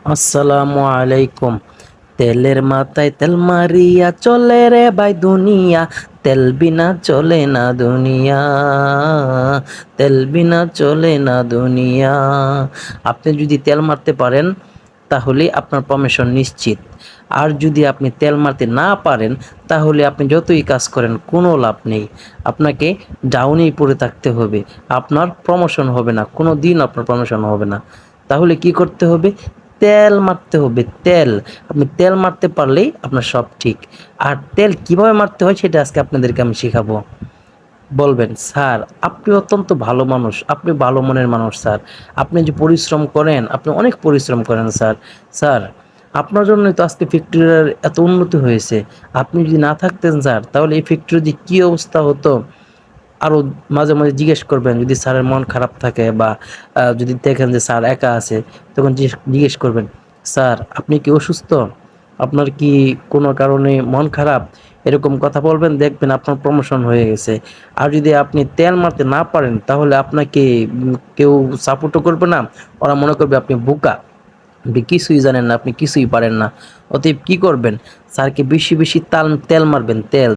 আসসালামু আলাইকুম। তেলের মাথায় তেল মারিয়া চলে রে ভাই দুনিয়া, তেল বিনা চলে না দুনিয়া, তেল বিনা চলে না দুনিয়া। আপনি যদি তেল মারতে পারেন তাহলে আপনার প্রমোশন নিশ্চিত। আর যদি আপনি তেল মারতে না পারেন তাহলে আপনি যতই কাজ করেন কোনো লাভ নেই। আপনাকে ডাউনেই পড়ে থাকতে হবে, আপনার প্রমোশন হবে না, কোনো দিন আপনার প্রমোশন হবে না। তাহলে কি করতে হবে? তেল মারতে হবে, তেল। আপনি তেল মারতে পারলেই আপনার সব ঠিক। আর তেল কিভাবে মারতে হয় সেটা আজকে আপনাদেরকে আমি শেখাবো। বলবেন, স্যার আপনি অত্যন্ত ভালো মানুষ, আপনি ভালো মনের মানুষ স্যার, আপনি যে পরিশ্রম করেন, আপনি অনেক পরিশ্রম করেন স্যার। স্যার আপনার জন্যই তো আজকে ফ্যাক্টরির এত উন্নতি হয়েছে। আপনি যদি না থাকতেন স্যার তাহলে এই ফ্যাক্টরির যে কী অবস্থা হতো। আরও মাঝে মাঝে জিজ্ঞেস করবেন, যদি স্যারের মন খারাপ থাকে বা যদি দেখেন যে স্যার একা আছে, তখন জিজ্ঞেস করবেন, স্যার আপনি কি অসুস্থ, আপনার কি কোনো কারণে মন খারাপ, এরকম কথা বলবেন, দেখবেন আপনার প্রমোশন হয়ে গেছে। আর যদি আপনি তেল মারতে না পারেন তাহলে আপনাকে কেউ সাপোর্টও করবে না, ওরা মনে করবে আপনি বোকা, আপনি কিছুই জানেন না, আপনি কিছুই পারেন না। অতএব কি করবেন? স্যারকে বেশি বেশি তেল মারবেন, তেল।